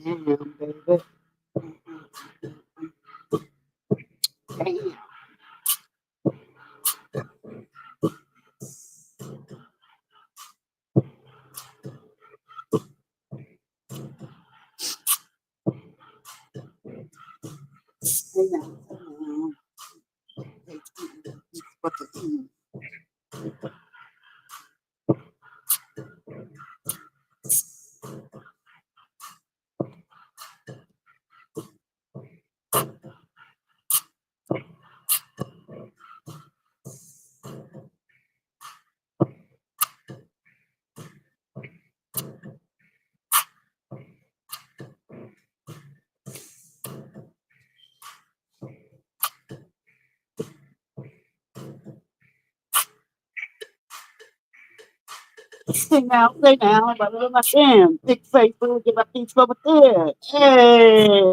Damn, baby. Damn. Damn. What the say now, but look at my damn big face food, get my piece over there. Hey.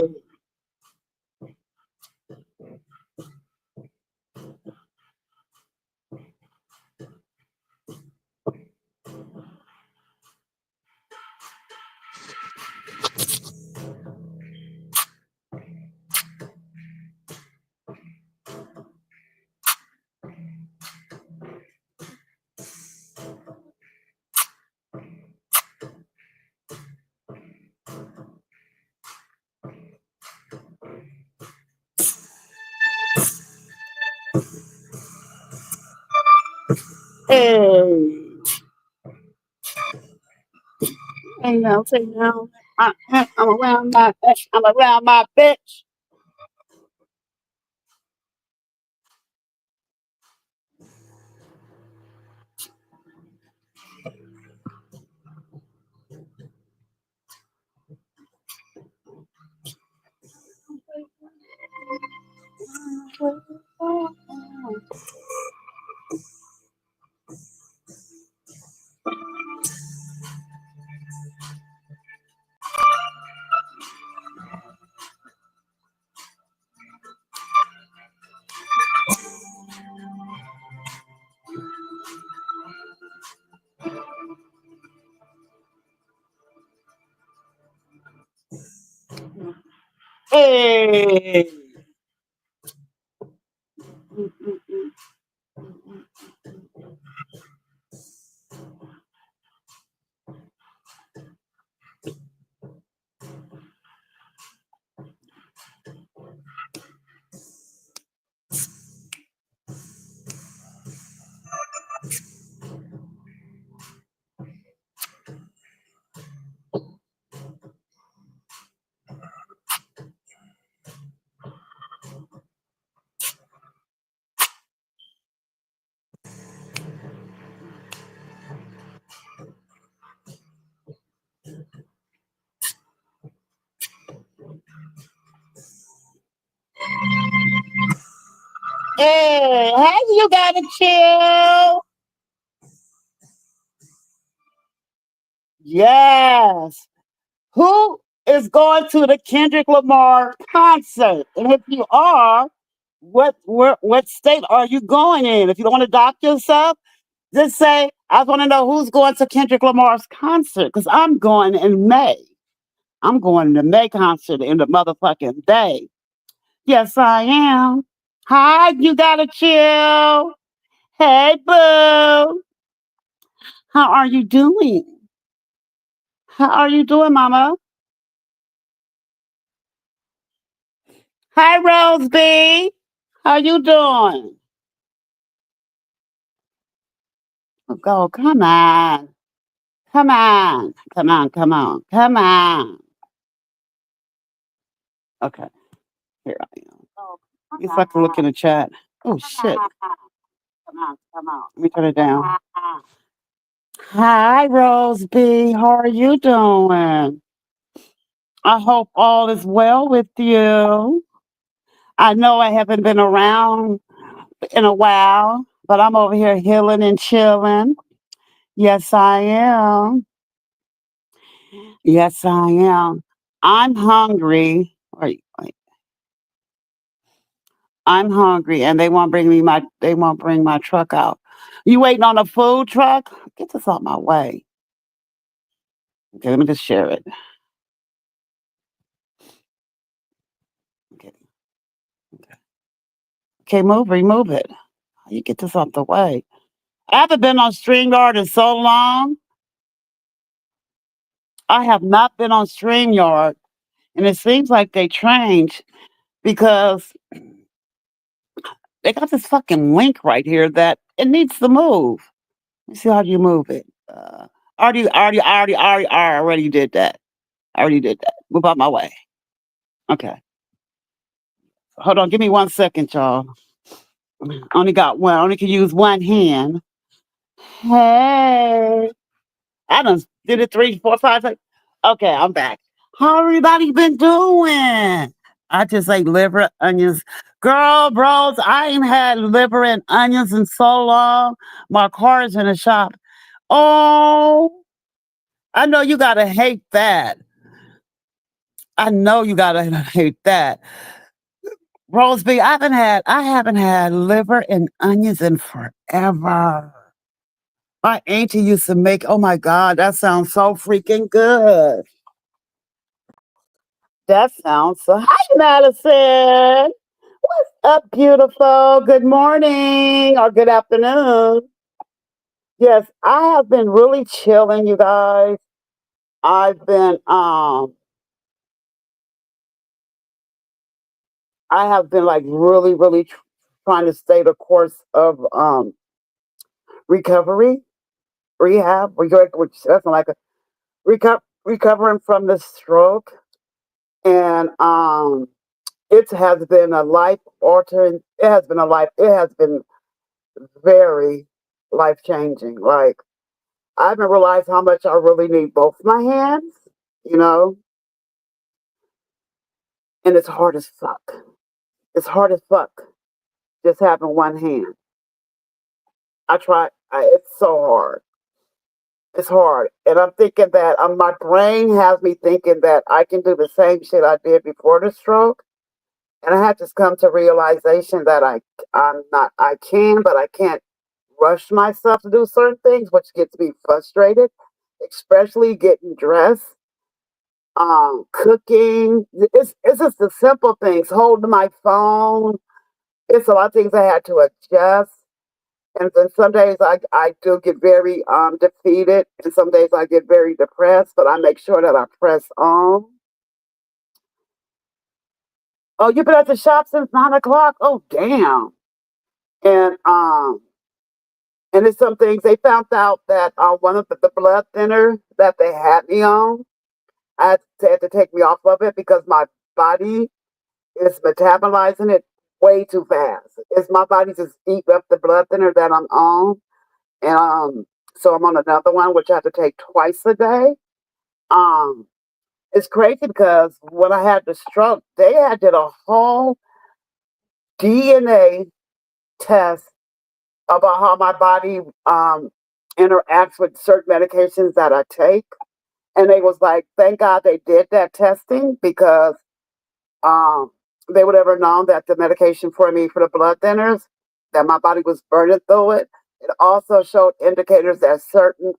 Hey. Hey now, say now. I'm around my bitch. Hey. Hey, hey, you gotta chill. Yes. Who is going to the Kendrick Lamar concert? And if you are, what state are you going in? If you don't want to dock yourself, just say, I want to know who's going to Kendrick Lamar's concert because I'm going in May. I'm going to the May concert in the motherfucking day. Yes, I am. Hi, you gotta chill. Hey, boo. How are you doing? How are you doing, mama? Hi, Rose B. How you doing? Oh, go, come on. Come on. Come on, come on. Come on. Okay, here I am. If I can look in the chat. Oh, shit. Come on, come on. Let me turn it down. Hi, Rose B. How are you doing? I hope all is well with you. I know I haven't been around in a while, but I'm over here healing and chilling. Yes, I am. Yes, I am. I'm hungry. Wait. I'm hungry, and they won't bring my truck out. You waiting on a food truck? Get this out my way. Okay, let me just share it. Okay, remove it. You get this out the way. I haven't been on StreamYard in so long. I have not been on StreamYard, and it seems like they changed because they got this fucking link right here that it needs to move. Let's see how do you move it. I already did that. I already did that. Move out my way. Okay. Hold on. Give me 1 second, y'all. I only got one. I only can use one hand. Hey. I done did it 3, 4, 5, 6. Okay, I'm back. How everybody been doing? I just ate liver, onions. Girl, bros, I ain't had liver and onions in so long. My car is in the shop. Oh, I know you gotta hate that. I know you gotta hate that. Roseby, I haven't had liver and onions in forever. My auntie used to make, oh my God, that sounds so freaking good. That sounds so. Hi, Madison. What's up, beautiful? Good morning or good afternoon. Yes, I have been really chilling, you guys. I've been I have been like really, really trying to stay the course of recovery, rehab, which that's like a recovering from the stroke, and it has been a life altering. It has been a life. It has been very life changing. Like I haven't realized how much I really need both my hands, you know, and it's hard as fuck. It's hard as fuck just having one hand. It's so hard. It's hard. And I'm thinking that my brain has me thinking that I can do the same shit I did before the stroke. And I had to come to realization that I'm not, I can, but I can't rush myself to do certain things, which gets me frustrated, especially getting dressed, cooking. It's just the simple things, holding my phone. It's a lot of things I had to adjust. And then some days I do get very defeated, and some days I get very depressed, but I make sure that I press on. Oh, you've been at the shop since 9 o'clock? Oh, damn. And and it's some things they found out that one of the blood thinner that they had me on, had to take me off of it because my body is metabolizing it way too fast. It's my body just eating up the blood thinner that I'm on, and so I'm on another one which I have to take twice a day. Um, it's crazy because when I had the stroke, they had did a whole DNA test about how my body interacts with certain medications that I take. And they was like, thank God they did that testing because um, they would ever known that the medication for me for the blood thinners, that my body was burning through it. It also showed indicators that certain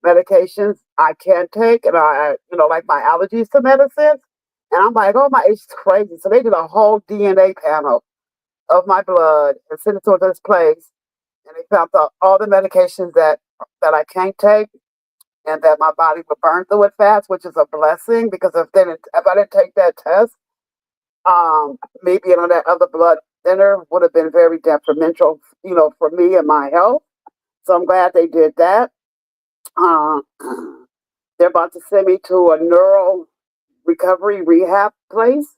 medications I can take, and like my allergies to medicines. And I'm like, oh my, it's crazy. So they did a whole DNA panel of my blood and sent it to this place, and they found out all the medications that I can't take, and that my body would burn through it fast, which is a blessing because if I didn't take that test, me being on that other blood thinner would have been very detrimental, for me and my health. So I'm glad they did that. Uh, they're about to send me to a neuro recovery rehab place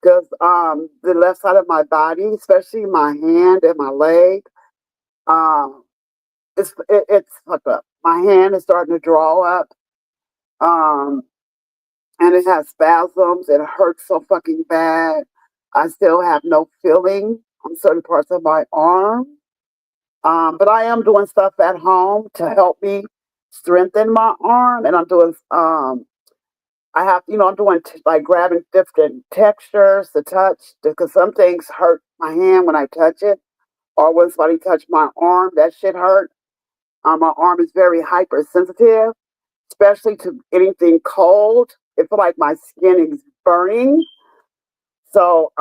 because the left side of my body, especially my hand and my leg, um, it's fucked up. My hand is starting to draw up, um, and it has spasms. It hurts so fucking bad. I still have no feeling on certain parts of my arm, but I am doing stuff at home to help me strengthen my arm, and I'm doing I have, I'm doing like grabbing different textures to touch because some things hurt my hand when I touch it, or when somebody touch my arm, that shit hurt. My arm is very hypersensitive, especially to anything cold. It feels like my skin is burning. So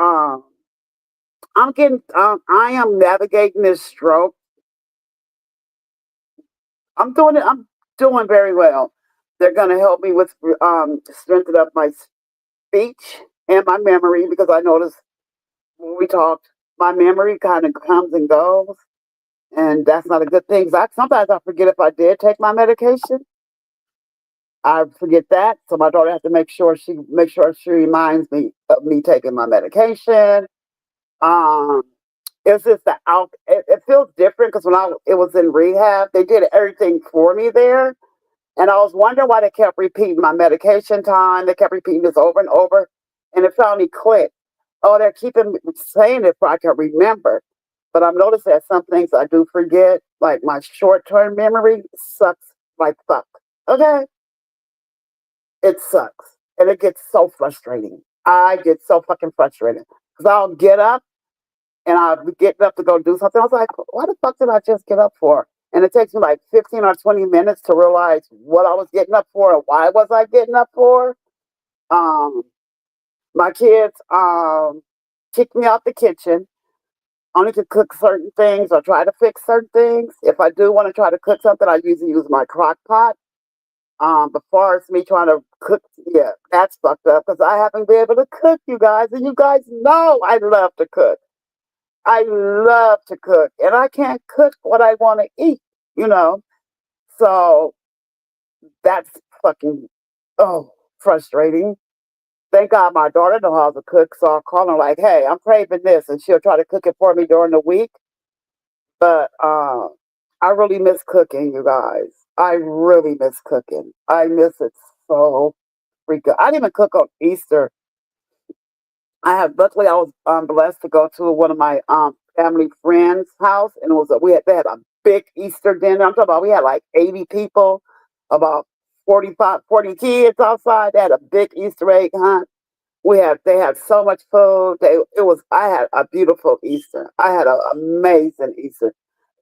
I am navigating this stroke. I'm doing very well. They're going to help me with strengthening up my speech and my memory because I noticed when we talked, my memory kind of comes and goes, and that's not a good thing. 'Cause sometimes I forget if I did take my medication. I forget that, so my daughter has to make sure she reminds me of me taking my medication. Um, it's just that it feels different because when it was in rehab, they did everything for me there, and I was wondering why they kept repeating my medication time. They kept repeating this over and over, and it finally clicked. Oh, they're keeping saying it so I can remember. But I've noticed that some things I do forget, like my short term memory sucks like fuck. Okay? It sucks. And it gets so frustrating. I get so fucking frustrated. Because I'll get up and I'll be getting up to go do something. I was like, why the fuck did I just get up for? And it takes me like 15 or 20 minutes to realize what I was getting up for and why was I getting up for. Um, my kids kicked me out the kitchen. Only to cook certain things or try to fix certain things. If I do want to try to cook something, I usually use my crock pot. But far as me trying to cook, yeah, that's fucked up because I haven't been able to cook, you guys, and you guys know I love to cook. I love to cook, and I can't cook what I want to eat, you know. So that's fucking frustrating. Thank God my daughter knows how to cook, so I'll call her like, "Hey, I'm craving this," and she'll try to cook it for me during the week. But I really miss cooking, you guys. I really miss cooking. I miss it so freaking. I didn't even cook on Easter. Luckily I was blessed to go to one of my family friends' house, and it was they had a big Easter dinner. I'm talking about we had like 80 people, about 40 kids outside. They had a big Easter egg hunt. They had so much food. I had a beautiful Easter. I had an amazing Easter.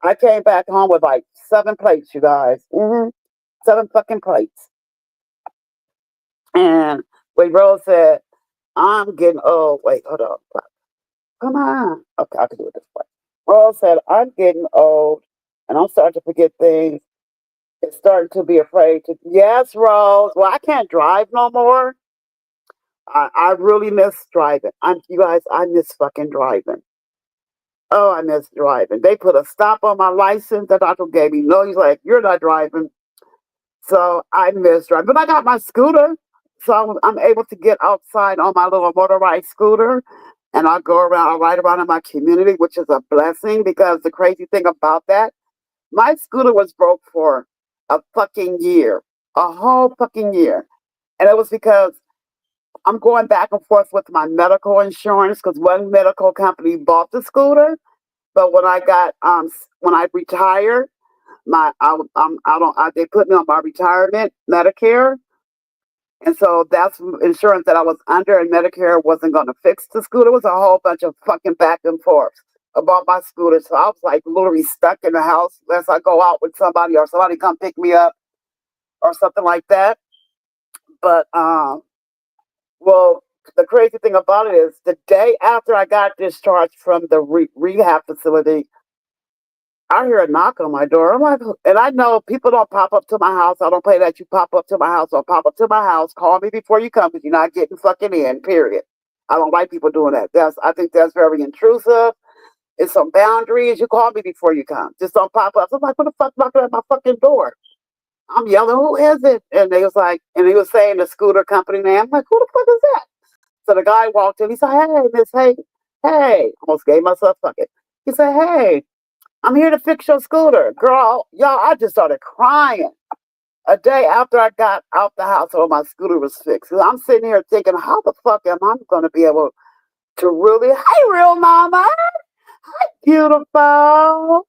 I came back home with like 7 plates, you guys. 7 fucking plates. And when Rose said, I'm getting old. Wait, hold on. Come on. Okay, I can do it this way. Rose said, I'm getting old and I'm starting to forget things. It's starting to be afraid to. Yes, Rose. Well, I can't drive no more. I really miss driving. You guys, I miss fucking driving. Oh, I miss driving. They put a stop on my license. The doctor gave me no. He's like, you're not driving. So I miss driving. But I got my scooter. So I'm able to get outside on my little motorized scooter and I ride around in my community, which is a blessing because the crazy thing about that, my scooter was broke for a fucking year, a whole fucking year. And it was because I'm going back and forth with my medical insurance because one medical company bought the scooter. But when I retired, they put me on my retirement Medicare, and so that's insurance that I was under, and Medicare wasn't going to fix the scooter. It was a whole bunch of fucking back and forth about my scooter. So I was like literally stuck in the house unless I go out with somebody or somebody come pick me up or something like that. But well, the crazy thing about it is the day after I got discharged from the rehab facility, I hear a knock on my door. I'm like, and I know people don't pop up to my house. I don't play that you pop up to my house or pop up to my house. Call me before you come because you're not getting fucking in, period. I don't like people doing that. I think that's very intrusive. It's some boundaries. You call me before you come. Just don't pop up. So I'm like, what the fuck knocking at my fucking door? I'm yelling, who is it? And he was saying the scooter company name. I'm like, who the fuck is that? So the guy walked in. He said, hey, Miss Hey. Almost gave myself fucking. He said, hey, I'm here to fix your scooter. Girl, y'all, I just started crying. A day after I got out the house, so my scooter was fixed. I'm sitting here thinking, how the fuck am I going to be able to really, hey, real mama, beautiful,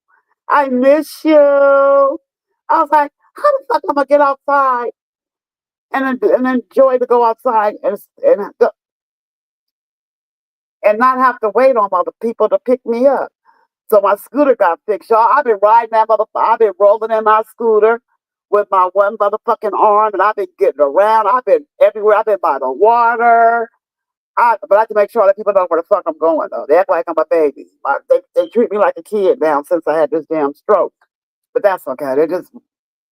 I miss you. I was like, how the fuck am I going to get outside and enjoy to go outside and not have to wait on other people to pick me up? So my scooter got fixed, y'all. I've been riding that motherfucker. I've been rolling in my scooter with my one motherfucking arm, and I've been getting around. I've been everywhere. I've been by the water. But I have to make sure that people know where the fuck I'm going though. They act like I'm a baby. They treat me like a kid now since I had this damn stroke. But that's okay.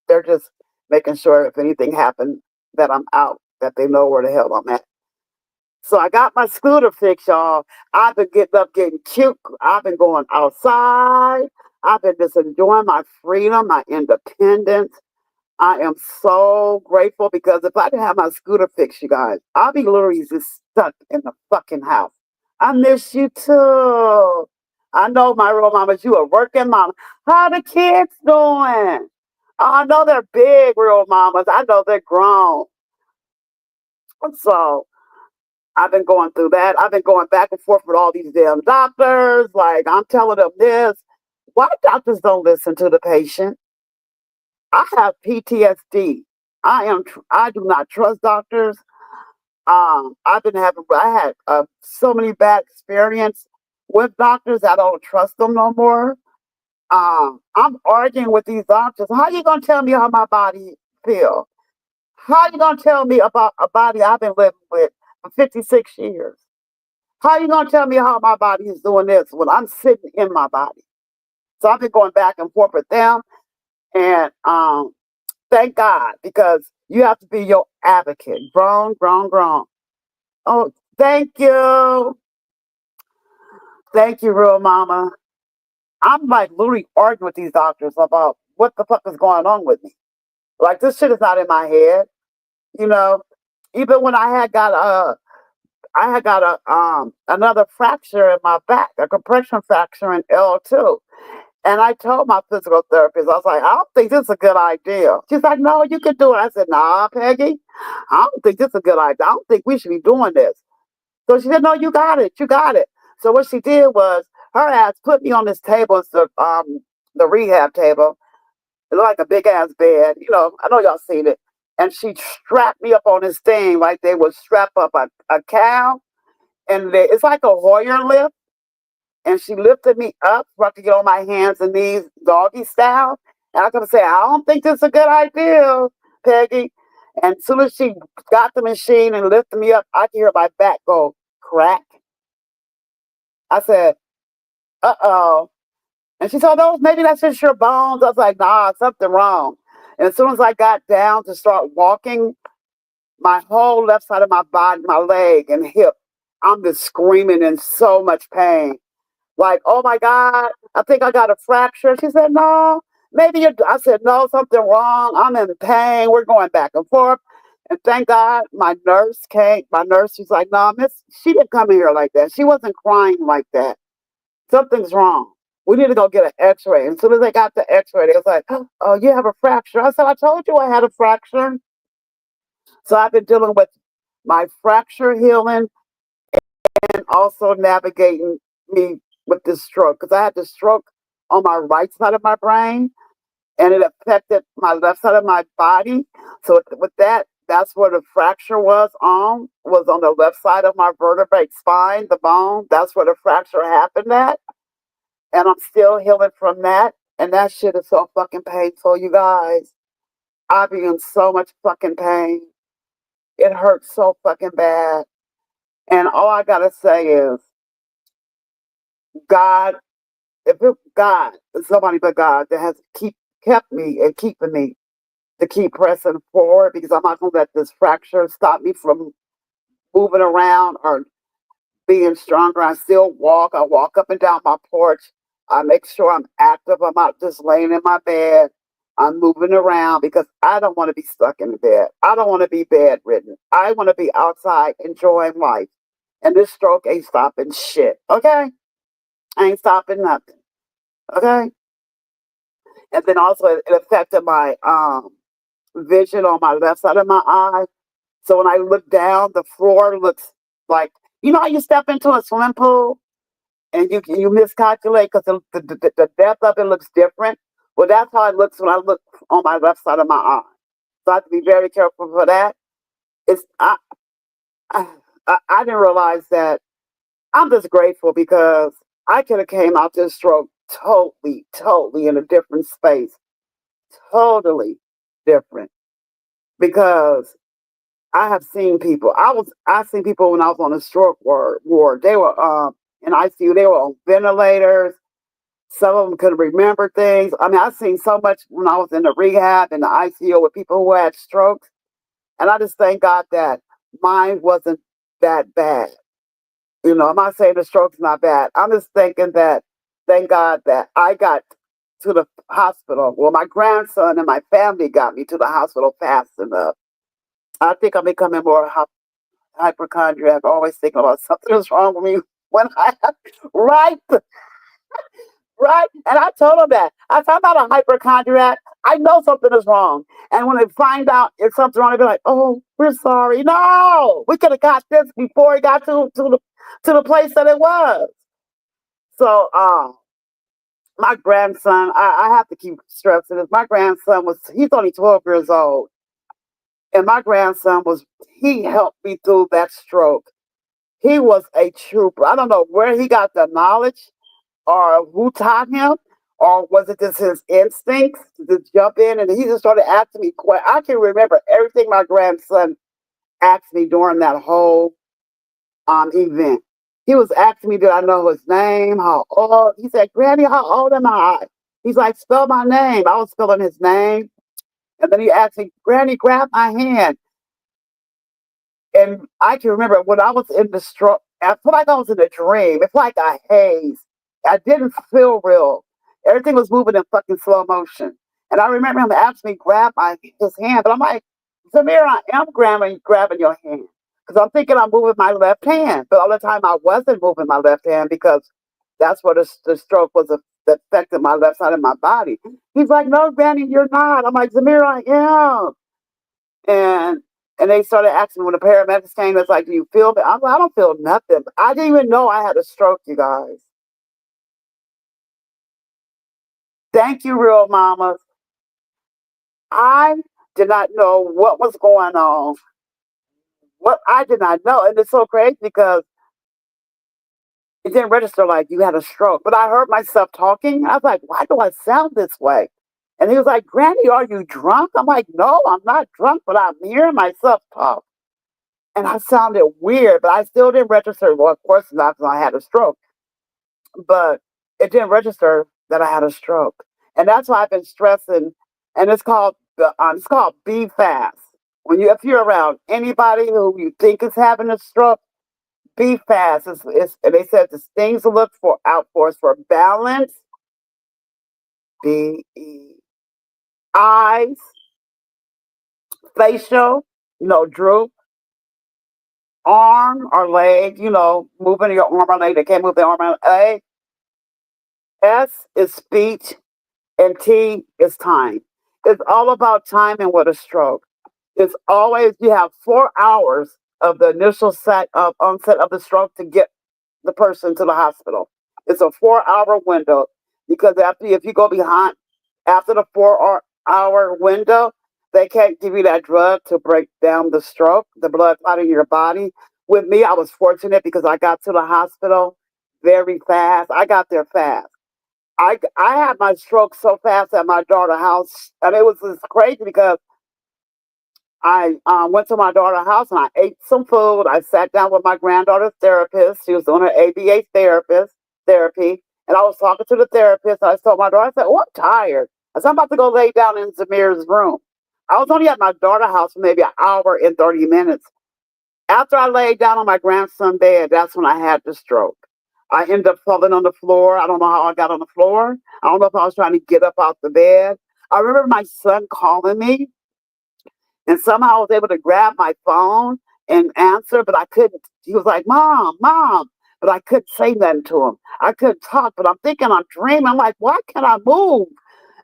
They're just making sure if anything happened that I'm out, that they know where the hell I'm at. So I got my scooter fixed, y'all. I've been getting up, getting cute. I've been going outside. I've been just enjoying my freedom, my independence. I am so grateful because if I didn't have my scooter fixed, you guys, I'll be literally just stuck in the fucking house. I miss you too. I know my real mamas, you a working mama. How the kids doing? I know they're big real mamas. I know they're grown. So I've been going through that. I've been going back and forth with all these damn doctors. Like I'm telling them this. Why doctors don't listen to the patient? I have PTSD. I do not trust doctors. I had so many bad experience with doctors. I don't trust them no more. I'm arguing with these doctors. How you gonna tell me how my body feel? How you gonna tell me about a body I've been living with for 56 years? How you gonna tell me how my body is doing this when I'm sitting in my body? So I've been going back and forth with them, and thank God because you have to be your advocate. Grown, grown, grown. Oh, thank you, real mama. I'm like literally arguing with these doctors about what the fuck is going on with me. Like this shit is not in my head, you know. Even when I had got a another fracture in my back, a compression fracture in L2. And I told my physical therapist, I was like, I don't think this is a good idea. She's like, no, you can do it. I said, nah, Peggy, I don't think this is a good idea. I don't think we should be doing this. So she said, no, you got it. You got it. So what she did was her ass put me on this table, it's the rehab table. It looked like a big ass bed. You know, I know y'all seen it. And she strapped me up on this thing like they would strap up a cow. And it's like a Hoyer lift, and she lifted me up so I could get on my hands and knees, doggy style. And I could say, I don't think this is a good idea, Peggy. And as soon as she got the machine and lifted me up, I could hear my back go crack. I said, uh-oh. And she said, "No, maybe that's just your bones." I was like, nah, something wrong. And as soon as I got down to start walking, my whole left side of my body, my leg and hip, I'm just screaming in so much pain. Like, oh my God, I think I got a fracture. She said, no, maybe you I said, no, something wrong. I'm in pain. We're going back and forth. And thank God my nurse came. My nurse was like, no, miss, she didn't come in here like that. She wasn't crying like that. Something's wrong. We need to go get an x-ray. And as soon as they got the x-ray, they was like, oh, you have a fracture. I said, I told you I had a fracture. So I've been dealing with my fracture healing and also navigating me with this stroke because I had the stroke on my right side of my brain and it affected my left side of my body. So with that, that's where the fracture was on the left side of my vertebrate spine, the bone. That's where the fracture happened at. And I'm still healing from that. And that shit is so fucking painful, you guys. I be in so much fucking pain. It hurts so fucking bad. And all I gotta say is, God, if it's God, it's somebody but God that has kept me and keeping me to keep pressing forward because I'm not gonna let this fracture stop me from moving around or being stronger. I still walk. I walk up and down my porch. I make sure I'm active. I'm not just laying in my bed. I'm moving around because I don't want to be stuck in the bed. I don't want to be bedridden. I want to be outside enjoying life. And this stroke ain't stopping shit. Okay? I ain't stopping nothing. Okay? And then also it affected my vision on my left side of my eye. So when I look down, the floor looks like you know how you step into a swimming pool and you miscalculate because the depth of it looks different. Well, that's how it looks when I look on my left side of my eye. So I have to be very careful for that. It's I, I didn't realize that. I'm just grateful because I could have came out this stroke totally in a different space, totally different because I have seen people. I seen people when I was on the stroke ward. They were in ICU. They were on ventilators. Some of them couldn't remember things. I mean, I've seen so much when I was in the rehab in the ICU with people who had strokes, and I just thank God that mine wasn't that bad. You know, I'm not saying the stroke's not bad. I'm just thinking that, thank God that I got to the hospital. Well, my grandson and my family got me to the hospital fast enough. I think I'm becoming more hypochondriac, always thinking about something is wrong with me when I right, right. And I told him that. I said, I'm not a hypochondriac. I know something is wrong. And when they find out if something's wrong, they be like, oh, we're sorry. No, we could have got this before it got to the place that it was. So my grandson, I have to keep stressing this. My grandson he's only 12 years old. And my grandson he helped me through that stroke. He was a trooper. I don't know where he got the knowledge or who taught him, or was it just his instincts to just jump in and he just started asking me questions. I can remember everything my grandson asked me during that whole event. He was asking me, did I know his name? How old? He said, Granny, how old am I? He's like, spell my name. I was spelling his name. And then he asked me, Granny, grab my hand. And I can remember when I was in the stroke, I feel like I was in a dream. It's like a haze. I didn't feel real. Everything was moving in fucking slow motion. And I remember him asking me grab his hand, but I'm like, Samir, I am grabbing your hand. Because I'm thinking I'm moving my left hand. But all the time I wasn't moving my left hand because that's what the stroke was that affected my left side of my body. He's like, no, Granny, you're not. I'm like, Samir, I am. And they started asking me when the paramedics came, it's like, do you feel me? I'm like, I don't feel nothing. I didn't even know I had a stroke, you guys. Thank you, real mamas. I did not know what was going on. What I did not know. And it's so crazy because it didn't register like you had a stroke. But I heard myself talking. I was like, why do I sound this way? And he was like, Granny, are you drunk? I'm like, no, I'm not drunk, but I'm hearing myself talk. And I sounded weird, but I still didn't register. Well, of course not, because I had a stroke, but it didn't register that I had a stroke, and that's why I've been stressing. And it's called Be Fast. If you're around anybody who you think is having a stroke, be fast. And they said the things to look for out for is for balance, BE, eyes, facial, droop, arm or leg, moving your arm or leg. They can't move their arm or leg. S is speech, and T is time. It's all about timing with a stroke. It's always, you have 4 hours of the initial set of onset of the stroke to get the person to the hospital. It's a 4 hour window because if you go behind after the 4 hour window, they can't give you that drug to break down the stroke, the blood out of your body. With me, I was fortunate because I got to the hospital very fast. I got there fast. I had my stroke so fast at my daughter's house, and it was just crazy because I went to my daughter's house and I ate some food. I sat down with my granddaughter's therapist. She was doing her ABA therapy, and I was talking to the therapist. And I told my daughter, I said, "Oh, I'm tired." I said, "I'm about to go lay down in Zamir's room." I was only at my daughter's house for maybe an hour and 30 minutes. After I laid down on my grandson's bed, that's when I had the stroke. I ended up falling on the floor. I don't know how I got on the floor. I don't know if I was trying to get up out the bed. I remember my son calling me, and somehow I was able to grab my phone and answer, but I couldn't. He was like, Mom, Mom. But I couldn't say nothing to him. I couldn't talk, but I'm thinking I'm dreaming. I'm like, why can't I move?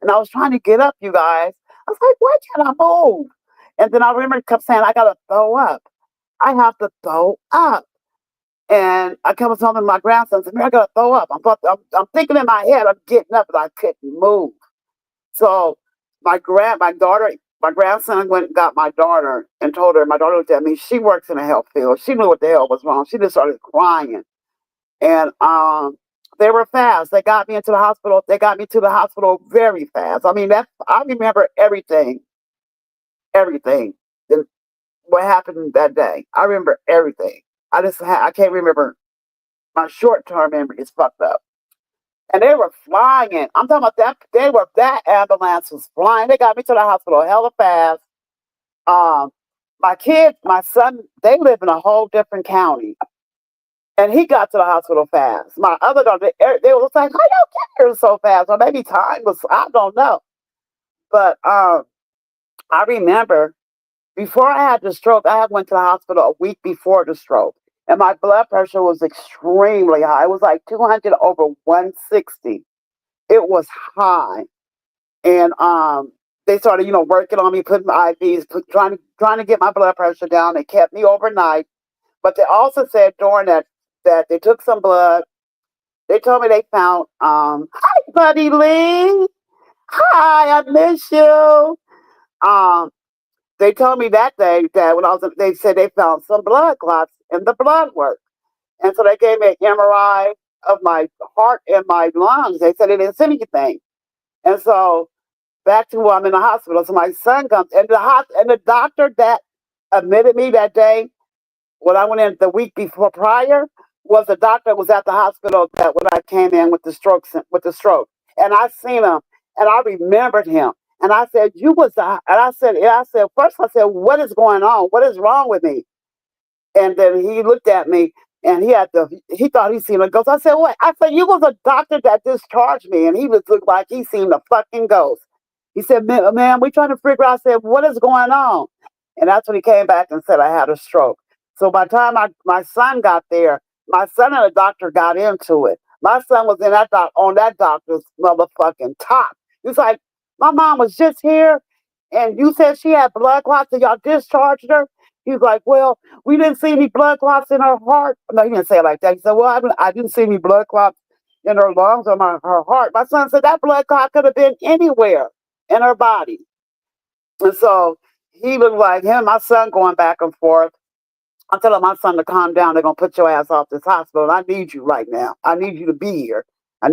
And I was trying to get up, you guys. I was like, why can't I move? And then I remember he kept saying, I got to throw up. I have to throw up. And I kept telling my grandson, I got to throw up. I'm thinking in my head, I'm getting up, but I couldn't move. So my grandson went and got my daughter and told her. My daughter looked at me. She works in the health field. She knew what the hell was wrong. She just started crying, and they were fast. They got me into the hospital. They got me to the hospital very fast. I mean, I remember everything, everything. what happened that day. I remember everything. I can't remember. My short term memory is fucked up. And they were flying in. I'm talking about that ambulance was flying. They got me to the hospital hella fast. Um, my kids, my son, they live in a whole different county. And he got to the hospital fast. My other daughter, they was like, how y'all get here so fast? Or maybe time was, I don't know. But I remember before I had the stroke, I had went to the hospital a week before the stroke. And my blood pressure was extremely high. It was like 200 over 160. It was high. And they started, working on me, putting IVs, trying to get my blood pressure down. They kept me overnight. But they also said during that they took some blood. They told me they found hi buddy Lee. Hi, I miss you. Um they told me that day that they said they found some blood clots in the blood work. And so they gave me an MRI of my heart and my lungs. They said they didn't see anything. And so back to where I'm in the hospital. So my son comes and the doctor that admitted me that day when I went in the week before prior was the doctor that was at the hospital that when I came in with the stroke. And I seen him and I remembered him. And I said, you was the, and I said, yeah, first I said, what is going on? What is wrong with me? And then he looked at me and he thought he seen a ghost. I said, what? I said, you was a doctor that discharged me. And he was looked like he seen a fucking ghost. He said, man, we trying to figure out, I said, what is going on? And that's when he came back and said I had a stroke. So by the time my son got there, my son and the doctor got into it. My son was in on that doctor's motherfucking top. He's like, my mom was just here and you said she had blood clots and y'all discharged her. He's like, well, we didn't see any blood clots in her heart. No, he didn't say it like that. He said, well, I didn't see any blood clots in her lungs or her heart. My son said that blood clot could have been anywhere in her body. And so he was like, him and my son going back and forth. I'm telling my son to calm down. They're going to put your ass off this hospital. I need you right now. I need you to be here. I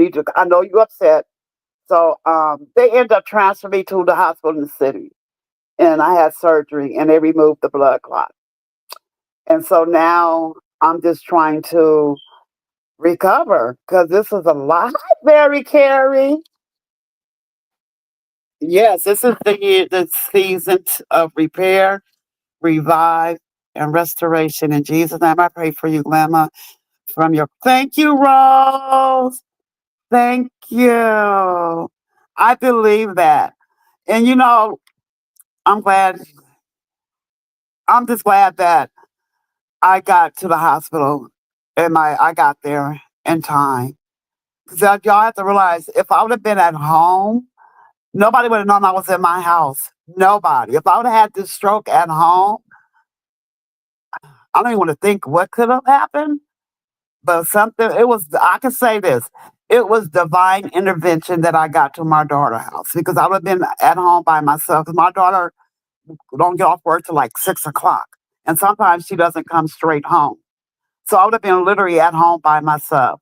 know you're upset. So they ended up transferring me to the hospital in the city. And I had surgery and they removed the blood clot. And so now I'm just trying to recover because this is a lot. Very Carrie. Yes, this is the season of repair, revive, and restoration. In Jesus' name, I pray for you, Lemma. Thank you, Rose. Thank you. I believe that. And I'm glad, I'm just glad that I got to the hospital and I got there in time. Because y'all have to realize if I would have been at home, nobody would have known I was in my house. Nobody. If I would have had this stroke at home, I don't even want to think what could have happened. But I can say this, it was divine intervention that I got to my daughter's house because I would have been at home by myself. Because my daughter don't get off work till like 6 o'clock. And sometimes she doesn't come straight home. So I would have been literally at home by myself.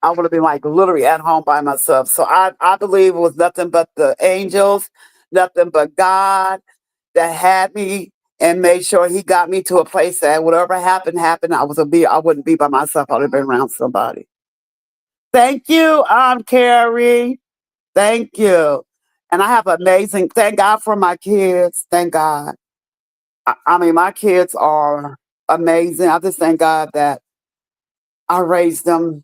I would have been like literally at home by myself. So I believe it was nothing but the angels, nothing but God that had me and made sure he got me to a place that whatever happened. I wouldn't be by myself. I would have been around somebody. Thank you, Carrie. Thank you. And I have thank God for my kids. Thank God. I mean, my kids are amazing. I just thank God that I raised them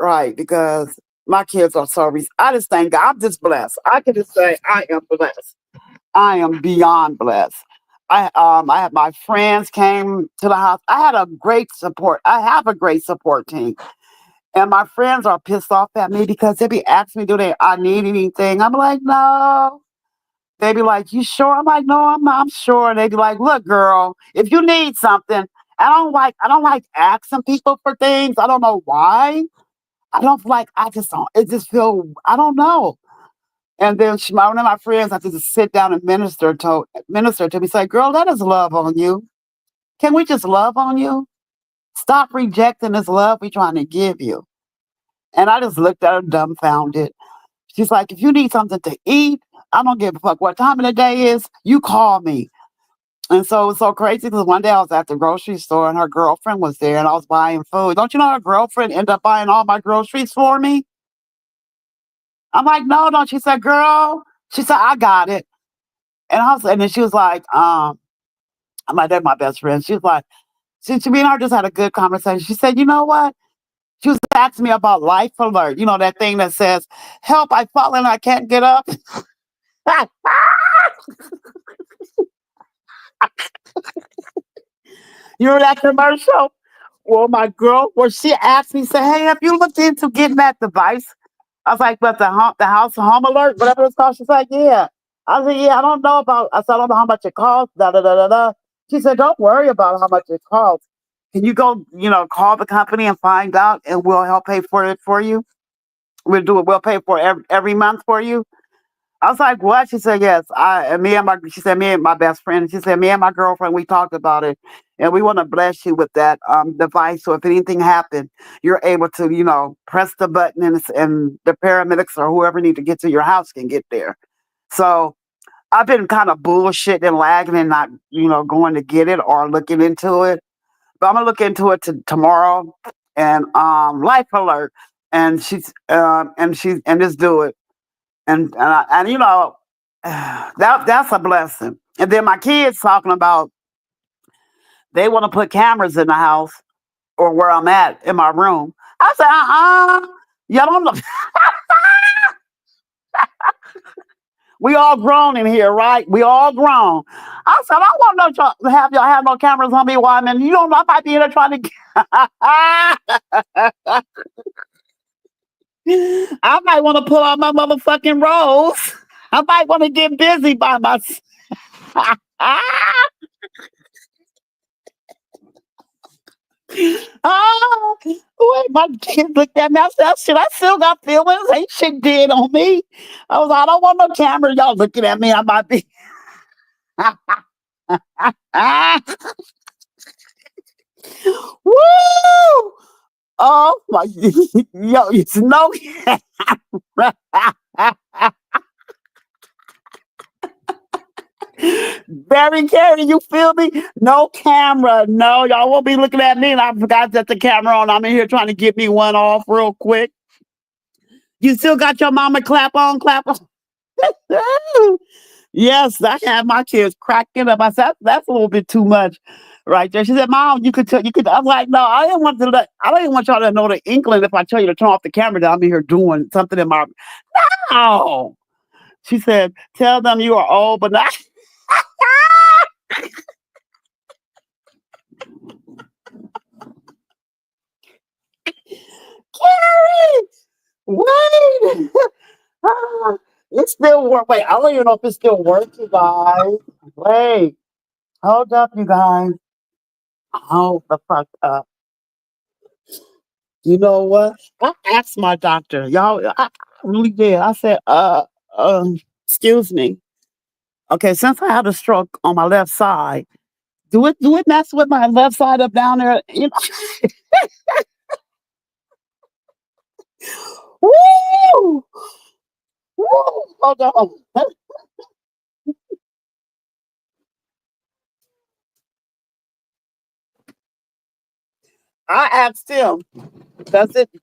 right because my kids are so. I just thank God. I'm just blessed. I can just say I am blessed. I am beyond blessed. I had my friends came to the house. I had a great support. I have a great support team. And my friends are pissed off at me because they be asking me, I need anything? I'm like, no. They be like, you sure? I'm like, no, I'm sure. And they be like, look, girl, if you need something, I don't like asking people for things. I don't know why. I just don't, it just feel, I don't know. And then one of my friends had to just sit down and minister to me, say, girl, let us love on you. Can we just love on you? Stop rejecting this love we're trying to give you. And I just looked at her dumbfounded. She's like, if you need something to eat, I don't give a fuck what time of the day is, you call me. And so it was so crazy because one day I was at the grocery store and her girlfriend was there and I was buying food. Don't you know her girlfriend ended up buying all my groceries for me? I'm like, no, don't. She said, girl, she said, I got it. And then she was like, I'm like, they're my best friend. She was like, she me and her just had a good conversation. She said, you know what? She was asking me about Life Alert. You know, that thing that says, help, I fall and I can't get up. You know that commercial? Well, my girl, well, she asked me, said, hey, have you looked into getting that device? I was like, but the house home alert, whatever it's called. She's like, yeah. I said, yeah, I don't know about. I said, I don't know how much it costs. Da da da da da. She said, don't worry about how much it costs. Can you go, call the company and find out, and we'll help pay for it for you. We'll do it. We'll pay for it every month for you. I was like, what? She said, yes. She said, me and my best friend. She said, me and my girlfriend, we talked about it. And we want to bless you with that device. So if anything happened, you're able to, press the button and the paramedics or whoever need to get to your house can get there. So I've been kind of bullshit and lagging and not, going to get it or looking into it. But I'm going to look into it tomorrow and Life Alert. And just do it and that's a blessing. And then my kids talking about they want to put cameras in the house or where I'm at in my room. I said, y'all don't know. We all grown in here, right? We all grown. I said, I want no have y'all have no cameras on me while I'm in. You don't know, I might be in there trying to. I might want to pull out my motherfucking rolls. I might want to get busy by myself. Oh, wait, my kids looked at me. I said, shit, I still got feelings. Ain't shit dead on me. I was like, I don't want no camera. Y'all looking at me. I might be. Woo! Oh, my. Yo, it's no. Very Carey, you feel me? No camera. No, y'all won't be looking at me. And I forgot that the camera on. I'm in here trying to get me one off real quick. You still got your mama clap on, clap on. Yes, I had my kids cracking up. I said, that's a little bit too much right there. She said, Mom, you could tell, you could. I was like, no, I don't even want y'all to know the inkling if I tell you to turn off the camera that I'm in here doing something in my, no. She said, tell them you are old, but not. Carrie, wait. It's still work. Wait, I don't even know if it still works, you guys. Wait, hold up, you guys. Hold the fuck up. You know what? I asked my doctor, y'all. I really did. I said, excuse me. Okay, since I had a stroke on my left side, do it mess with my left side up down there? Woo! Woo! Hold on. I asked him,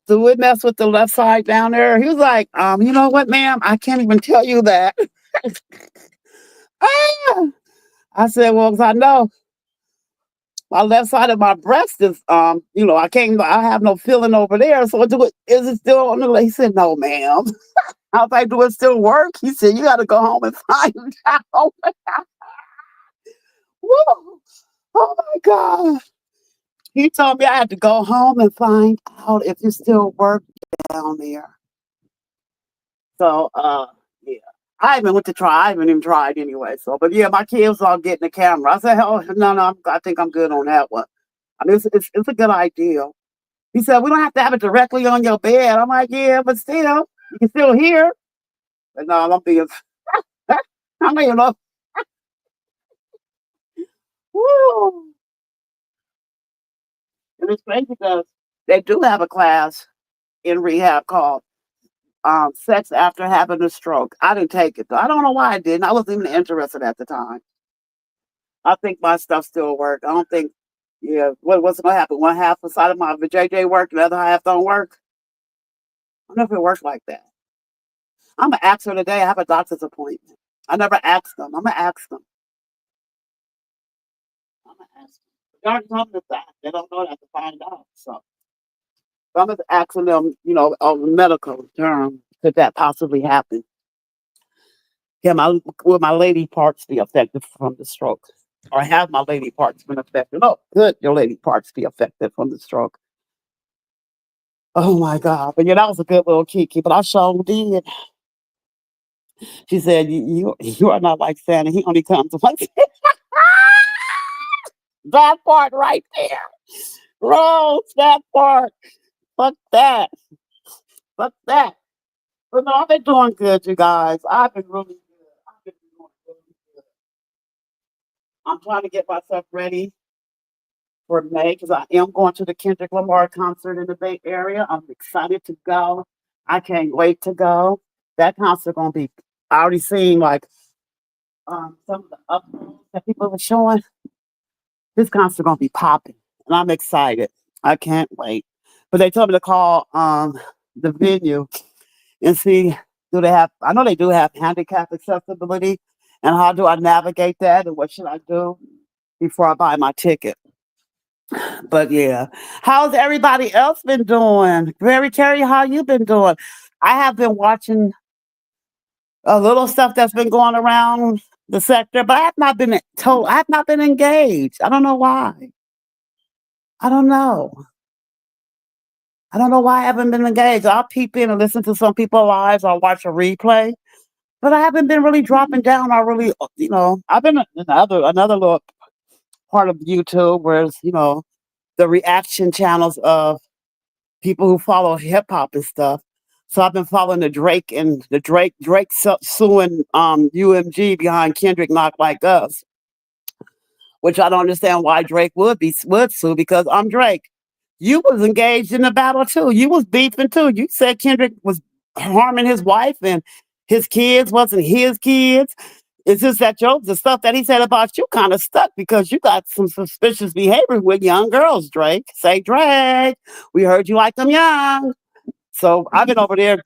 do it mess with the left side down there? He was like, you know what, ma'am? I can't even tell you that. Ah! I said, well, 'cause I know my left side of my breast is, I have no feeling over there. So is it still on the left? He said, no, ma'am. I was like, do it still work? He said, you got to go home and find out. Woo! Oh my God. He told me I had to go home and find out if it still worked down there. So, yeah. I haven't went to try. I haven't even tried anyway. So, but yeah, my kids all getting the camera. I said, oh, no, I think I'm good on that one. I mean, it's a good idea. He said, we don't have to have it directly on your bed. I'm like, yeah, but still, you can still hear. But no, I'm being, I mean, woo. And it's crazy because they do have a class in rehab called sex after having a stroke. I didn't take it though. I don't know why I didn't. I wasn't even interested at the time. I think my stuff still work. I don't think, yeah, what's gonna happen? One half the side of my JJ work, the other half don't work. I don't know if it works like that. I'm gonna ask her today. I have a doctor's appointment. I never asked them. I'm gonna ask them. I'm gonna ask them. The doctor told me that they don't know that to find out. So I'm just asking them, on the medical term, could that possibly happen? Yeah, will my lady parts be affected from the stroke? Or have my lady parts been affected? Oh, good, your lady parts be affected from the stroke. Oh my God. But yeah, that was a good little kiki, but I sure did. She said, you are not like Santa. He only comes once. That part right there. Rose, that part. Fuck that. Fuck that. But no, I've been doing good, you guys. I've been really good. I've been doing really good. I'm trying to get myself ready for May because I am going to the Kendrick Lamar concert in the Bay Area. I'm excited to go. I can't wait to go. That concert gonna be. I already seen like some of the uploads that people were showing. This concert gonna be popping, and I'm excited. I can't wait. But they told me to call the venue and see, do they have? I know they do have handicap accessibility, and how do I navigate that, and what should I do before I buy my ticket? But yeah, how's everybody else been doing? Mary Terry, how you been doing? I have been watching a little stuff that's been going around the sector, but I have not been told. I have not been engaged. I don't know why. I don't know. I don't know why I haven't been engaged. I'll peep in and listen to some people's lives. I'll watch a replay, but I haven't been really dropping down. I really, I've been in another little part of YouTube where it's, the reaction channels of people who follow hip hop and stuff. So I've been following the Drake and the Drake suing UMG behind Kendrick Not Like Us, which I don't understand why Drake would sue because I'm Drake. You was engaged in the battle too. You was beefing too. You said Kendrick was harming his wife and his kids wasn't his kids. It's just that the stuff that he said about you kind of stuck because you got some suspicious behavior with young girls, Drake. Say, Drake, we heard you like them young. So I've been over there,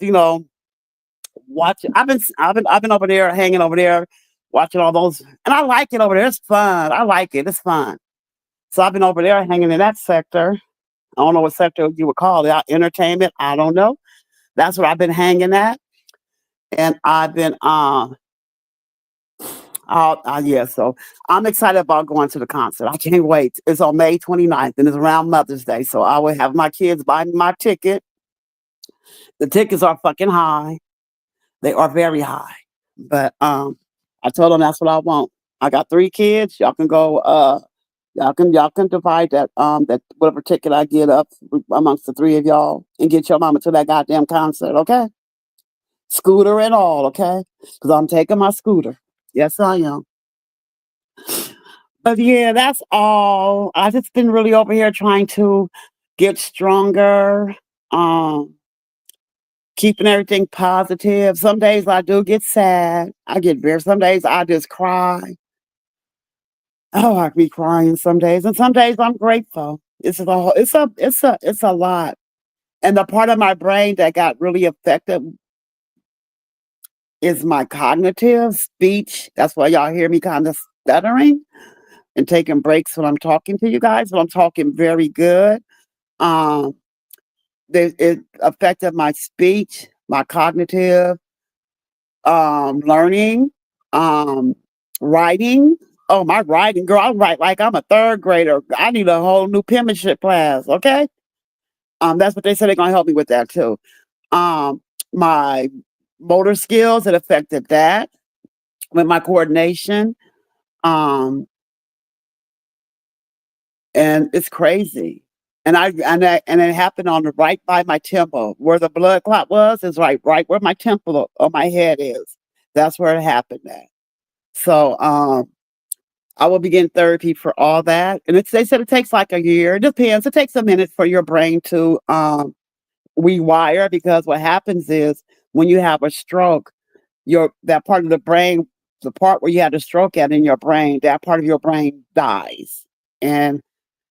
watching. I've been over there, hanging over there, watching all those, and I like it over there. It's fun. I like it. It's fun. So I've been over there hanging in that sector. I don't know what sector you would call it. Entertainment. I don't know. That's where I've been hanging at, and I've been yeah, so I'm excited about going to the concert. I can't wait. It's on May 29th and it's around Mother's Day. So I will have my kids buy my ticket. The tickets are fucking high. They are very high. But I told them that's what I want. I got 3 kids. Y'all can go y'all can divide that whatever ticket I get up amongst the 3 of y'all and get your mama to that goddamn concert, okay? Scooter and all, okay? Because I'm taking my scooter. Yes, I am. But yeah, that's all. I just been really over here trying to get stronger, um, keeping everything positive. Some days I do get sad. I get very. Some days I just cry. Oh, I be crying some days, and some days I'm grateful. It's a lot. And the part of my brain that got really affected is my cognitive speech. That's why y'all hear me kind of stuttering and taking breaks when I'm talking to you guys, but I'm talking very good. Um, it affected my speech, my cognitive, learning, um, writing. Oh, my writing, girl, I write like I'm a 3rd grader. I need a whole new penmanship class, okay? That's what they said they're gonna help me with that too. My motor skills, it affected that with my coordination. Um, and it's crazy. And it happened on the right by my temple where the blood clot was is right where my temple on my head is. That's where it happened at. So I will begin therapy for all that. And they said it takes like a year. It depends. It takes a minute for your brain to rewire because what happens is when you have a stroke, that part of the brain the part where you had a stroke at in your brain, that part of your brain dies, and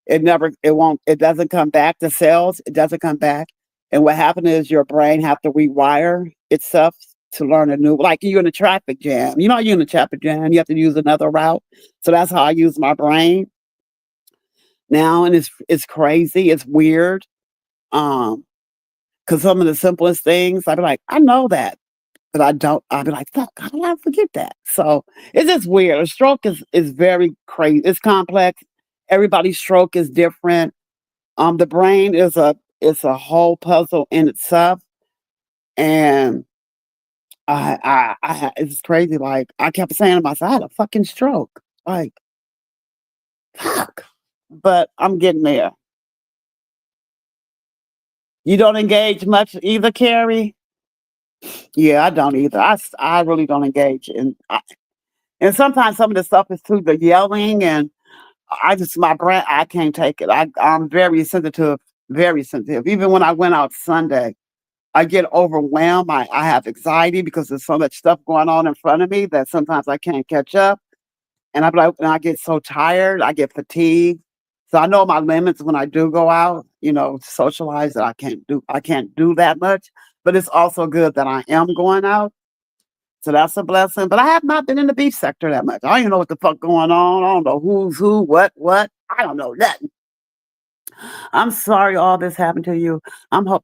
it doesn't come back. The cells, it doesn't come back. And what happened is your brain have to rewire itself to learn a new, like you're in a traffic jam. You know, you're in a traffic jam, you have to use another route. So that's how I use my brain now, and it's crazy, it's weird. Um, because some of the simplest things, I'd be like, I know that, but I don't. I'd be like, fuck, how did I forget that? So it's just weird. A stroke is very crazy. It's complex. Everybody's stroke is different. The brain is a whole puzzle in itself, and it's crazy. Like I kept saying to myself, I had a fucking stroke. Like fuck, but I'm getting there. You don't engage much either, Carrie. Yeah, I don't either. I really don't engage, and sometimes some of the stuff is through the yelling, and I just my brain I can't take it. I'm very sensitive, very sensitive. Even when I went out Sunday, I get overwhelmed. I have anxiety because there's so much stuff going on in front of me that sometimes I can't catch up. And and I get so tired, I get fatigued. So I know my limits when I do go out, to socialize that I can't do that much. But it's also good that I am going out. So that's a blessing. But I have not been in the beef sector that much. I don't even know what the fuck going on. I don't know who's who, what. I don't know nothing. I'm sorry all this happened to you.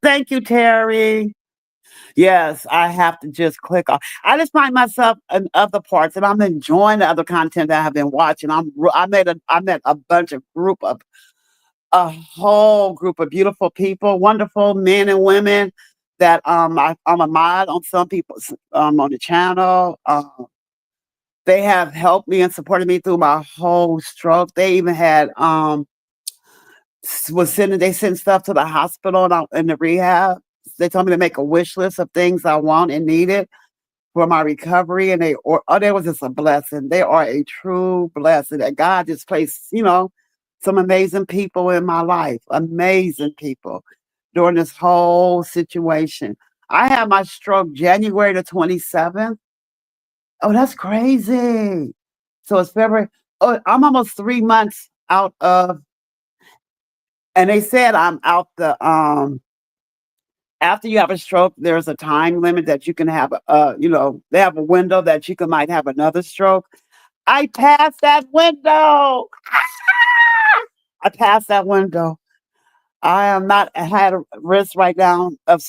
Thank you, Terry. Yes, I have to just click off. I just find myself in other parts, and I'm enjoying the other content that I have been watching. I met a bunch of a whole group of beautiful people, wonderful men and women that I'm a mod on some people's on the channel. They have helped me and supported me through my whole stroke. They even had they sent stuff to the hospital and in the rehab. They told me to make a wish list of things I want and needed for my recovery, and there was just a blessing. They are a true blessing that God just placed, some amazing people in my life, amazing people during this whole situation. I had my stroke January the 27th. Oh, that's crazy. So it's February. Oh, I'm almost 3 months out of, and they said I'm out after you have a stroke, there's a time limit that you can have, they have a window that you might have another stroke. I passed that window. I passed that window. I am not at a risk right now of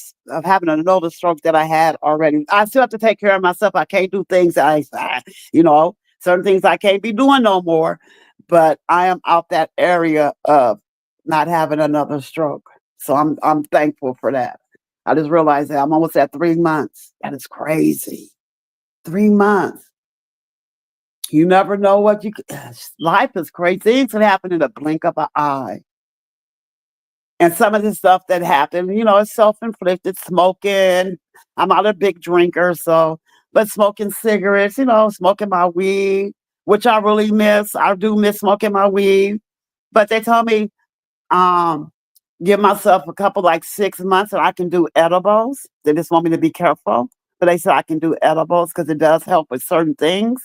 having another stroke that I had already. I still have to take care of myself. I can't do things certain things I can't be doing no more. But I am out that area of not having another stroke. So I'm thankful for that. I just realized that I'm almost at 3 months. That is crazy. 3 months. You never know what life is crazy. Things can happen in the blink of an eye. And some of the stuff that happened, it's self-inflicted. Smoking. I'm not a big drinker, but smoking cigarettes, smoking my weed, which I really miss. I do miss smoking my weed. But they told me, um, give myself a couple, like 6 months, and I can do edibles. They just want me to be careful. But they said I can do edibles because it does help with certain things.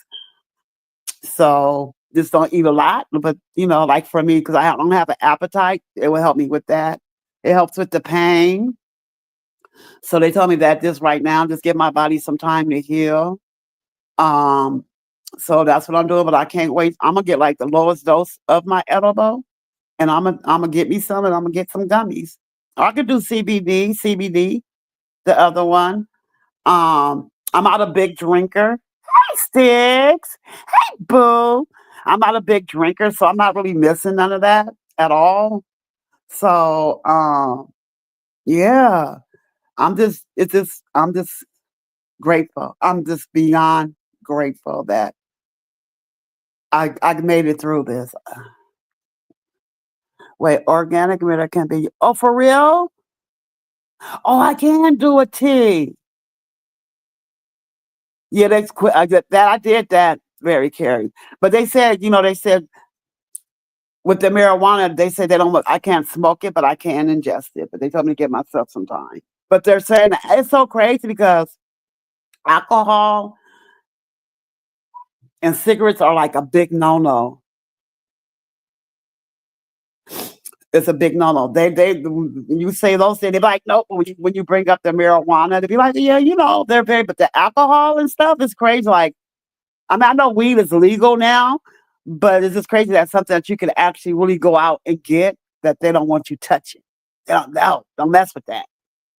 So just don't eat a lot. But, like for me, because I don't have an appetite, it will help me with that. It helps with the pain. So they told me that just right now, just give my body some time to heal. Um, so that's what I'm doing, but I can't wait. I'm gonna get like the lowest dose of my edible, and I'm gonna get me some, and I'm gonna get some gummies. I could do CBD, the other one. I'm not a big drinker. Hey, Sticks. Hey, Boo. I'm not a big drinker, so I'm not really missing none of that at all. So, yeah, I'm just grateful. I'm just beyond grateful that I made it through this. Wait, organic matter can be. Oh, for real? Oh, I can do a tea. Yeah, that's quick. I did that very carry. But they said with the marijuana, they said they don't. I can't smoke it, but I can ingest it. But they told me to give myself some time. But they're saying it's so crazy because alcohol And cigarettes are like a big no-no. It's a big no-no. When you say those things, they be like, nope. When you bring up the marijuana, they be like, yeah, they're very, but the alcohol and stuff is crazy. Like, I mean, I know weed is legal now, but it's just crazy that something that you can actually really go out and get that they don't want you touching. They don't, no, don't mess with that.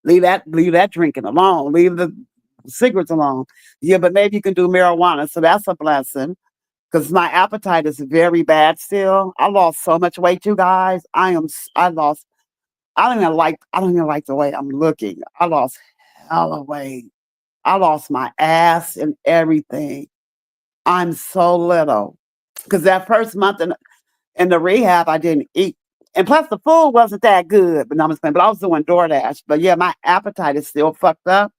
Leave that drinking alone. Leave the cigarettes alone. Yeah, but maybe you can do marijuana, so that's a blessing. Because my appetite is very bad still. I lost so much weight, you guys. I lost. I don't even like the way I'm looking. I lost hella weight. I lost my ass and everything. I'm so little. Because that first month in the rehab, I didn't eat. And plus, the food wasn't that good. But no, I'm just saying, but I was doing DoorDash. But yeah, my appetite is still fucked up.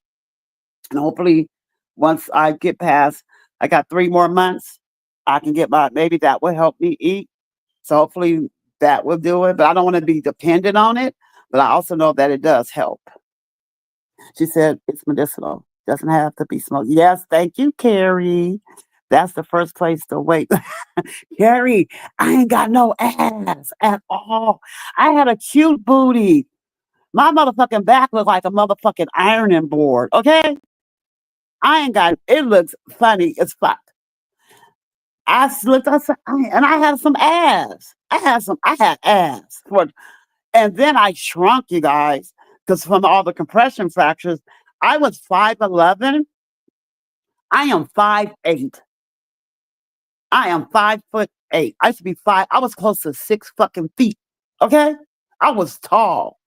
And hopefully, once I get past, I got 3 more months, I can get maybe that will help me eat. So hopefully that will do it. But I don't want to be dependent on it. But I also know that it does help. She said it's medicinal. Doesn't have to be smoked. Yes, thank you, Carrie. That's the first place to wait. Carrie, I ain't got no ass at all. I had a cute booty. My motherfucking back looked like a motherfucking ironing board. Okay, I ain't got. It looks funny as fuck. Looked outside, and I had some ass. I had ass and then I shrunk, you guys, because from all the compression fractures, I was 5'11". I am 5'8". I am 5'8". I used to be five. I was close to 6 fucking feet. Okay, I was tall.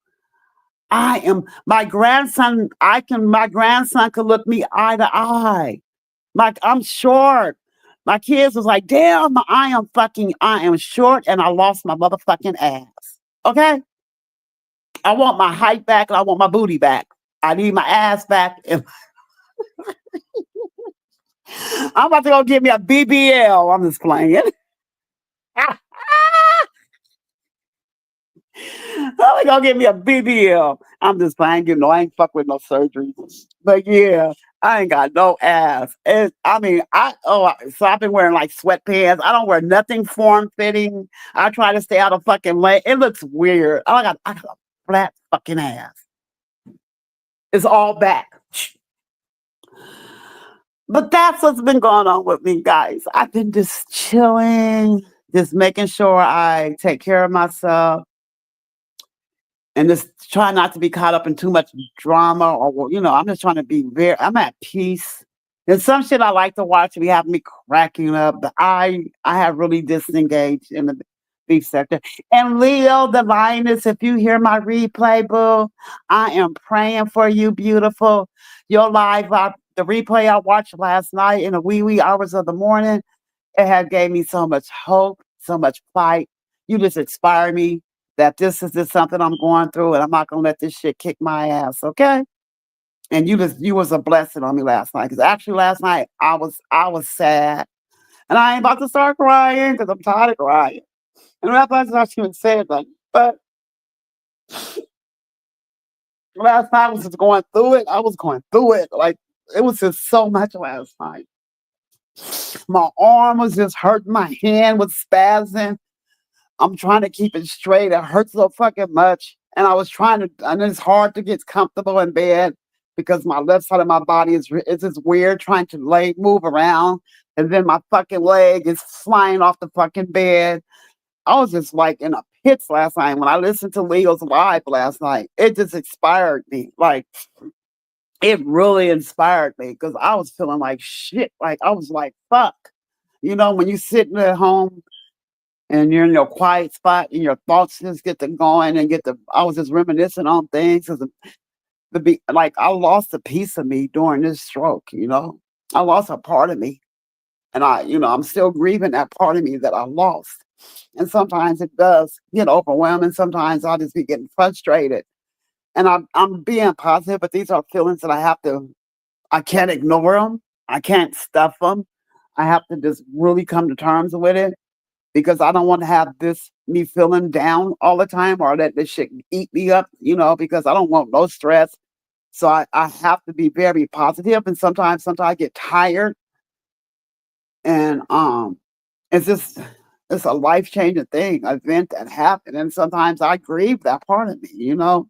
I am my grandson. My grandson could look me eye to eye. I'm short. My kids was like, damn, I am short and I lost my motherfucking ass. Okay? I want my height back and I want my booty back. I need my ass back. And I'm about to go get me a BBL. I'm just playing. I'm gonna get me a BBL. I'm just playing. I ain't fuck with no surgery. But yeah, I ain't got no ass. I mean, so I've been wearing like sweatpants. I don't wear nothing form fitting. I try to stay out of fucking leg. It looks weird. I got a flat fucking ass. It's all back. But that's what's been going on with me, guys. I've been just chilling, just making sure I take care of myself and just try not to be caught up in too much drama or I'm just trying to I'm at peace. There's some shit I like to watch be having me cracking up, but I have really disengaged in the beef sector. And Leo the lioness, if you hear my replay, boo, I am praying for you, beautiful. Your the replay I watched last night in the wee hours of the morning, it had gave me so much hope, so much fight. You just inspire me that this is just something I'm going through, and I'm not gonna let this shit kick my ass, okay? And you was a blessing on me last night. Because actually last night I was sad. And I ain't about to start crying because I'm tired of crying. And that's why I not even said that. But last night I was just going through it. I was going through it. Like it was just so much last night. My arm was just hurting, my hand was spazzing. I'm trying to keep it straight. It hurts so fucking much. And and it's hard to get comfortable in bed because my left side of my body it's just weird trying to move around. And then my fucking leg is flying off the fucking bed. I was just like in a pits last night. When I listened to Leo's live last night, it just inspired me. Like, it really inspired me because I was feeling like shit. Like, I was like, fuck. When you sitting at home and you're in your quiet spot and your thoughts just get to going and I was just reminiscing on things. Like, I lost a piece of me during this stroke, I lost a part of me. And I'm still grieving that part of me that I lost. And sometimes it does get overwhelming. Sometimes I'll just be getting frustrated. And I'm being positive, but these are feelings that I can't ignore them. I can't stuff them. I have to just really come to terms with it because I don't want to have me feeling down all the time or let this shit eat me up, because I don't want no stress. So I have to be very positive. And sometimes I get tired And it's just it's a life changing thing, event that happened. And sometimes I grieve that part of me, you know.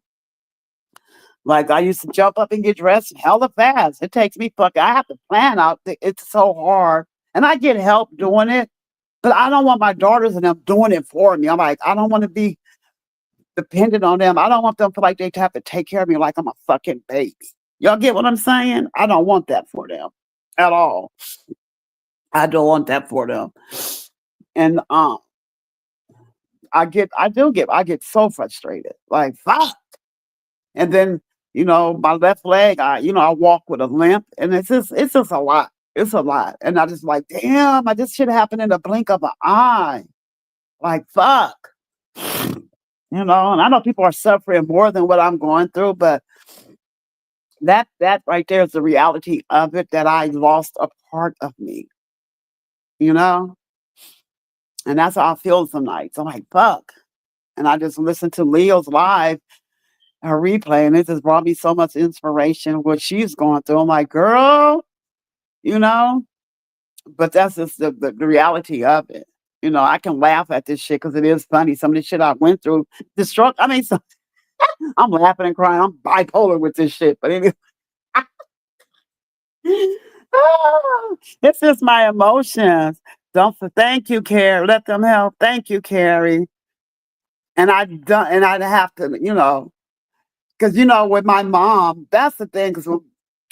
Like I used to jump up and get dressed hella fast. It takes me fucking I have to plan out. It's so hard. And I get help doing it, but I don't want my daughters and them doing it for me. I'm like, I don't want to be dependent on them. I don't want them to feel like they have to take care of me like I'm a fucking baby. Y'all get what I'm saying? I don't want that for them at all. I don't want that for them. And I get so frustrated. Like fuck. And then, you know, my left leg, I walk with a limp and it's just a lot. It's a lot. And I just like, damn, I just should happen in the blink of an eye. Like fuck. You know, and I know people are suffering more than what I'm going through, but that right there is the reality of it that I lost a part of me, you know? And that's how I feel some nights. I'm like, fuck. And I just listened to Leo's live, her replay, and it just brought me so much inspiration what she's going through. I'm like, girl, you know, but that's just the reality of it. You know, I can laugh at this shit because it is funny. Some of the shit I went through, the stroke. I mean, so, I'm laughing and crying. I'm bipolar with this shit, but anyway, it's just my emotions. Don't thank you, Carrie. Let them help. Thank you, Carrie. And I'd have to, because with my mom, that's the thing. Because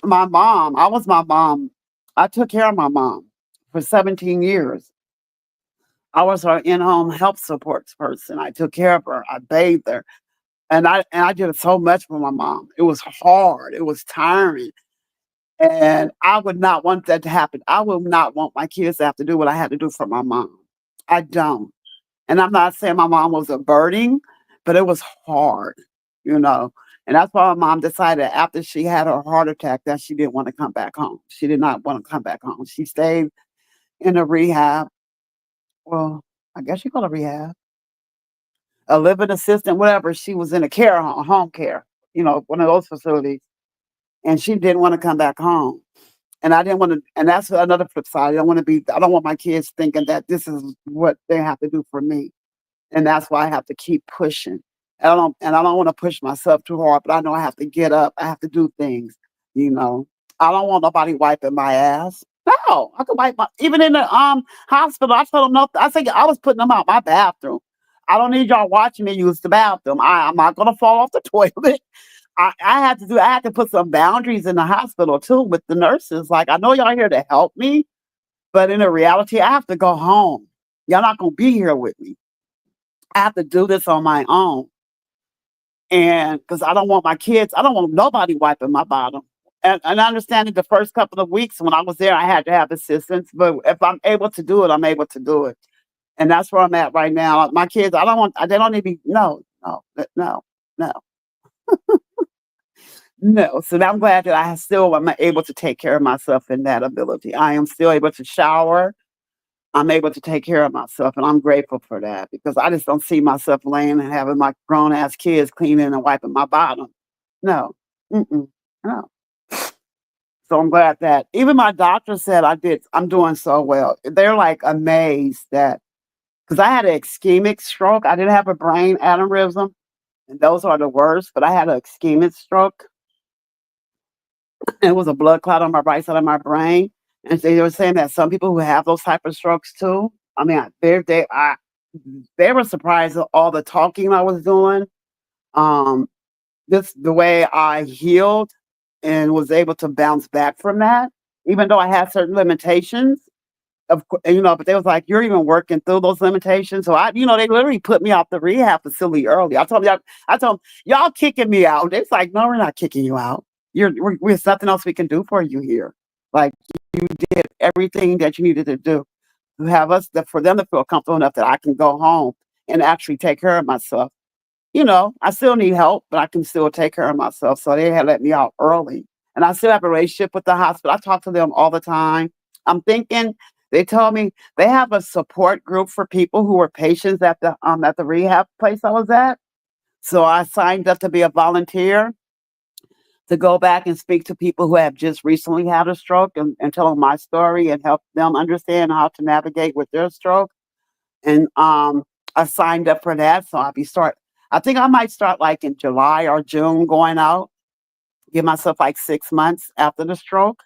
my mom, I was my mom. I took care of my mom for 17 years. I was her in-home health supports person. I took care of her. I bathed her, and I did so much for my mom. It was hard. It was tiring, and I would not want that to happen. I would not want my kids to have to do what I had to do for my mom. I don't. And I'm not saying my mom was a burden, but it was hard, you know. And that's why my mom decided after she had her heart attack that she didn't want to come back home. She did not want to come back home. She stayed in a rehab. Well, I guess you call it rehab, a living assistant, whatever. She was in a home care, one of those facilities. And she didn't want to come back home. And I didn't want to, and that's another flip side. I don't want my kids thinking that this is what they have to do for me. And that's why I have to keep pushing. And I don't want to push myself too hard, but I know I have to get up. I have to do things, you know. I don't want nobody wiping my ass. No, I could wipe my even in the hospital. I told them no. I think I was putting them out my bathroom. I don't need y'all watching me use the bathroom. I'm not gonna fall off the toilet. I had to put some boundaries in the hospital too with the nurses. Like I know y'all here to help me, but in the reality, I have to go home. Y'all not gonna be here with me. I have to do this on my own. And because I don't want nobody wiping my bottom. And I understand that the first couple of weeks when I was there, I had to have assistance. But if I'm able to do it, I'm able to do it. And that's where I'm at right now. My kids, they don't need to be, no, no, no, no, no. So I'm glad that I still am able to take care of myself in that ability. I am still able to shower. I'm able to take care of myself, and I'm grateful for that because I just don't see myself laying and having my grown ass kids cleaning and wiping my bottom. No, mm-mm, no. So I'm glad that even my doctor said I'm doing so well. They're like amazed that because I had an ischemic stroke. I didn't have a brain aneurysm, and those are the worst. But I had an ischemic stroke. It was a blood clot on my right side of my brain, and they were saying that some people who have those type of strokes too. I mean, they were surprised at all the talking I was doing. Um, the way I healed and was able to bounce back from that, even though I had certain limitations. But they was like, "You're even working through those limitations." So they literally put me off the rehab facility early. I told them, y'all kicking me out. They was like, "No, we're not kicking you out. There's nothing else we can do for you here. Like you did everything that you needed to do to have us for them to feel comfortable enough that I can go home and actually take care of myself. I still need help, but I can still take care of myself. So they had let me out early. And I still have a relationship with the hospital. I talk to them all the time. I'm thinking they told me they have a support group for people who were patients at the rehab place I was at. So I signed up to be a volunteer. to go back and speak to people who have just recently had a stroke and tell them my story and help them understand how to navigate with their stroke. And I signed up for that, so I think I might start like in July or June going out, give myself like 6 months after the stroke,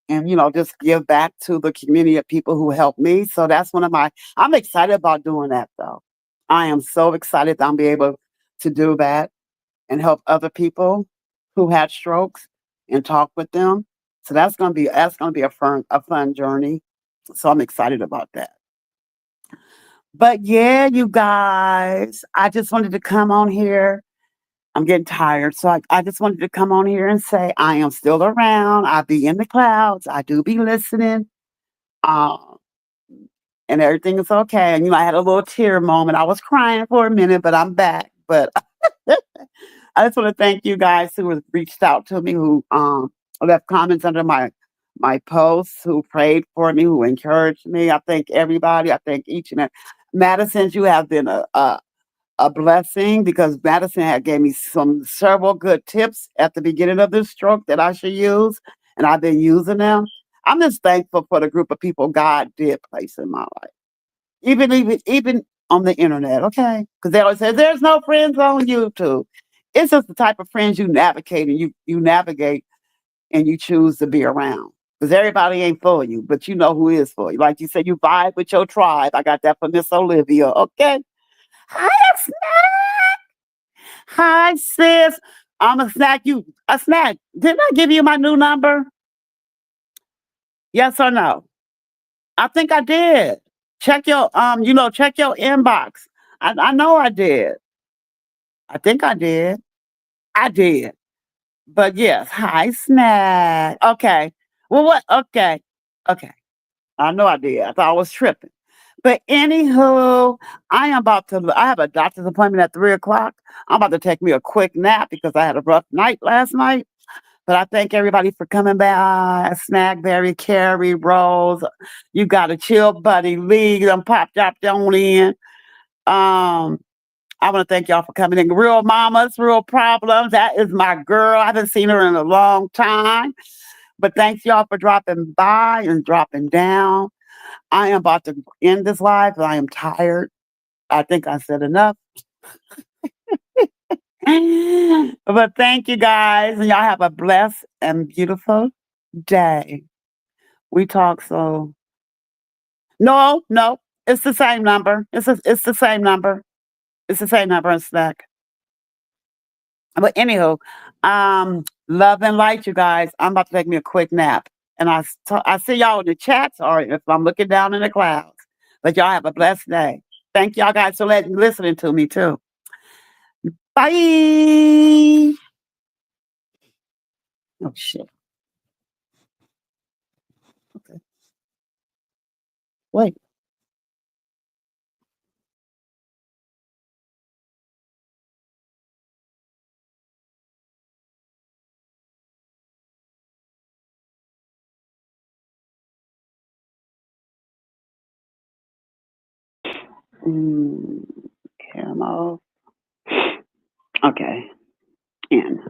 and just give back to the community of people who helped me. So that's one of my. I'm excited about doing that though. I am so excited that I'll be able to do that and help other people who had strokes and talk with them. So that's gonna be a fun journey. So I'm excited about that. But yeah, you guys, I just wanted to come on here. I'm getting tired. So I just wanted to come on here and say I am still around. I be in the clouds. I do be listening. Um, and everything is okay. And I had a little tear moment. I was crying for a minute, but I'm back. But I just want to thank you guys who have reached out to me, who left comments under my posts, who prayed for me, who encouraged me. I thank everybody. I thank each and every Madison. You have been a blessing because Madison had gave me some several good tips at the beginning of this stroke that I should use, and I've been using them. I'm just thankful for the group of people God did place in my life, even on the internet. Okay, because they always say there's no friends on YouTube. It's just the type of friends you navigate and you navigate and you choose to be around. Because everybody ain't for you, but you know who is for you. Like you said, you vibe with your tribe. I got that from Miss Olivia. Okay. Hi, Hi, sis. I'm a snack. You a snack? Didn't I give you my new number? Yes or no? I think I did. Check your inbox. I know I did. I think I did. I did. But yes, hi, snack. Okay. Well, what? Okay. Okay. I know I did. I thought I was tripping. But anywho, I have a doctor's appointment at 3 o'clock. I'm about to take me a quick nap because I had a rough night last night. But I thank everybody for coming by. Snackberry, Carrie, Rose. You got a chill buddy, Lee. Them popped up on in. Um, I want to thank y'all for coming in. Real mamas, real problems. That is my girl. I haven't seen her in a long time. But thanks y'all for dropping by and dropping down. I am about to end this live. I am tired. I think I said enough. But thank you guys. And y'all have a blessed and beautiful day. We talk so. No, no, it's the same number. It's the same number. It's the same number in Slack. But anywho, love and light, you guys. I'm about to take me a quick nap, and I see y'all in the chats or if I'm looking down in the clouds. But y'all have a blessed day. Thank y'all guys for listening to me too. Bye. Oh shit. Okay. Wait. Mm, Camel. Okay. End.